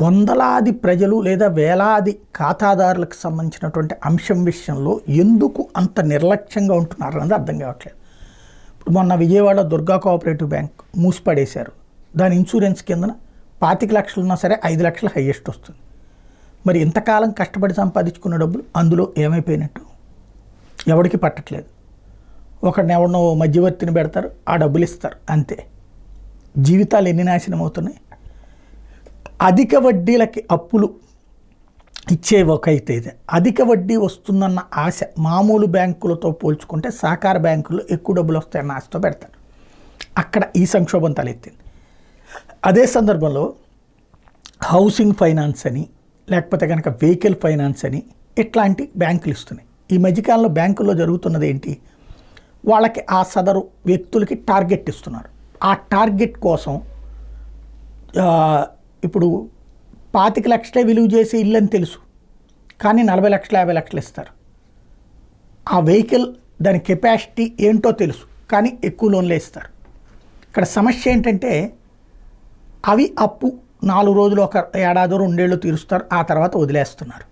వందలాది ప్రజలు లేదా వేలాది ఖాతాదారులకు సంబంధించినటువంటి అంశం విషయంలో ఎందుకు అంత నిర్లక్ష్యంగా ఉంటున్నారు అన్నది అర్థం కావట్లేదు. ఇప్పుడు మొన్న విజయవాడ దుర్గా కోఆపరేటివ్ బ్యాంక్ మూసిపడేశారు. దాని ఇన్సూరెన్స్ కిందన 25 లక్షలు ఉన్నా సరే 5 లక్షలు హైయెస్ట్ వస్తుంది. మరి ఇంతకాలం కష్టపడి సంపాదించుకున్న డబ్బులు అందులో ఏమైపోయినట్టు ఎవరికి పట్టట్లేదు. ఎవరినో మధ్యవర్తిని పెడతారు, ఆ డబ్బులు ఇస్తారు, అంతే. జీవితాలు ఎన్ని నాశనం అవుతున్నాయి. అధిక వడ్డీలకి అప్పులు ఇచ్చే ఒకైతే అధిక వడ్డీ వస్తుందన్న ఆశ మామూలు బ్యాంకులతో పోల్చుకుంటే సహకార బ్యాంకుల్లో ఎక్కువ డబ్బులు వస్తాయన్న ఆశతో పెడతారు. అక్కడ ఈ సంక్షోభం తలెత్తింది. అదే సందర్భంలో హౌసింగ్ ఫైనాన్స్ అని లేకపోతే కనుక వెహికల్ ఫైనాన్స్ అని ఇట్లాంటి బ్యాంకులు ఇస్తున్నాయి. ఈ మధ్యకాలంలో బ్యాంకుల్లో జరుగుతున్నది ఏంటి, వాళ్ళకి ఆ సదరు వ్యక్తులకి టార్గెట్ ఇస్తున్నారు. ఆ టార్గెట్ కోసం ఇప్పుడు 25 లక్షలే విలువ చేసే ఇల్లు అని తెలుసు, కానీ 40 లక్షలు 50 లక్షలు ఇస్తారు. ఆ వెహికల్ దాని కెపాసిటీ ఏంటో తెలుసు, కానీ ఎక్కువ లోన్లే ఇస్తారు. ఇక్కడ సమస్య ఏంటంటే అవి అప్పు 4 రోజులు, 1 ఏడాది 2 ఏళ్ళు తీరుస్తారు, ఆ తర్వాత వదిలేస్తున్నారు.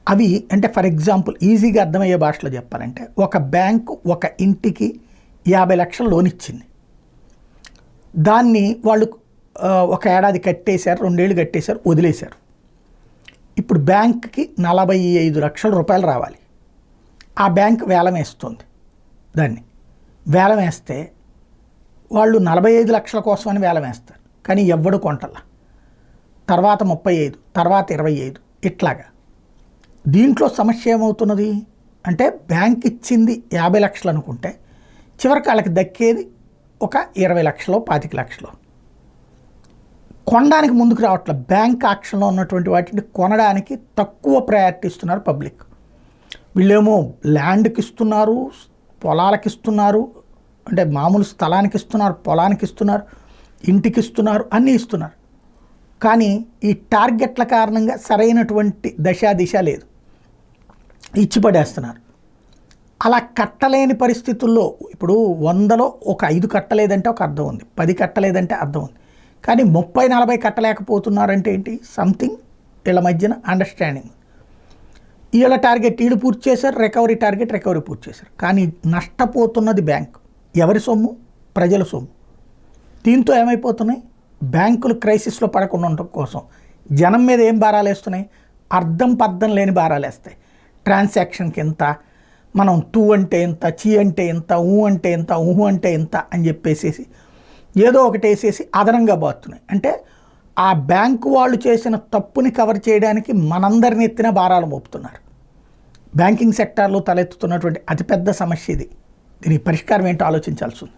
అవి అంటే ఫర్ ఎగ్జాంపుల్ ఈజీగా అర్థమయ్యే భాషలో చెప్పాలంటే ఒక బ్యాంకు ఒక ఇంటికి 50 లక్షలు లోన్ ఇచ్చింది. దాన్ని వాళ్ళు 1 ఏడాది కట్టేశారు, 2 ఏళ్ళు కట్టేశారు, వదిలేశారు. ఇప్పుడు బ్యాంక్కి 45 లక్షల రూపాయలు రావాలి. ఆ బ్యాంక్ వేలం వేస్తుంది. దాన్ని వేలం వేస్తే వాళ్ళు 45 లక్షల కోసమని వేలం వేస్తారు, కానీ ఎవ్వడు కొంటల. తర్వాత 35, తర్వాత 25, ఇట్లాగా. దీంట్లో సమస్య ఏమవుతున్నది అంటే బ్యాంక్ ఇచ్చింది 50 లక్షలు అనుకుంటే చివరికి వాళ్ళకి దక్కేది ఒక 20 లక్షలు 25 లక్షలు. కొనడానికి ముందుకు రావట్లే. బ్యాంక్ ఆక్షన్లో ఉన్నటువంటి వాటిని కొనడానికి తక్కువ ప్రయారిటీ ఇస్తున్నారు పబ్లిక్. వీళ్ళేమో ల్యాండ్కి ఇస్తున్నారు, పొలాలకు ఇస్తున్నారు, అంటే మామూలు స్థలానికి ఇస్తున్నారు, పొలానికి ఇస్తున్నారు, ఇంటికి ఇస్తున్నారు, అన్నీ ఇస్తున్నారు. కానీ ఈ టార్గెట్ల కారణంగా సరైనటువంటి దిశ లేదు, ఇచ్చిపడేస్తున్నారు. అలా కట్టలేని పరిస్థితుల్లో ఇప్పుడు 100లో ఒక 5 కట్టలేదంటే ఒక అర్థం ఉంది, 10 కట్టలేదంటే అర్థం ఉంది. కానీ 30-40 కట్టలేకపోతున్నారంటే ఏంటి, సంథింగ్ వీళ్ళ మధ్యన అండర్స్టాండింగ్. వీళ్ళ టార్గెట్ వీళ్ళు పూర్తి చేశారు, రికవరీ టార్గెట్ రికవరీ పూర్తి చేశారు. కానీ నష్టపోతున్నది బ్యాంక్. ఎవరి సొమ్ము? ప్రజల సొమ్ము. దీంతో ఏమైపోతున్నాయి, బ్యాంకులు క్రైసిస్లో పడకుండా ఉండటం కోసం జనం మీద ఏం భారాలు వేస్తున్నాయి, పర్థం లేని భారాలు వేస్తాయి. ట్రాన్సాక్షన్కి ఎంత, మనం తూ అంటే ఎంత, చీ అంటే ఎంత, ఊ అంటే ఎంత, ఊహు అంటే ఎంత అని చెప్పేసేసి ఏదో ఒకటి వేసేసి అదనంగా బాతున్నాయి. అంటే ఆ బ్యాంకు వాళ్ళు చేసిన తప్పుని కవర్ చేయడానికి మనందరిని ఎత్తిన భారాలు మోపుతున్నారు. బ్యాంకింగ్ సెక్టార్లో తలెత్తుతున్నటువంటి అతిపెద్ద సమస్య ఇది. దీనికి పరిష్కారం ఏంటో ఆలోచించాల్సి ఉంది.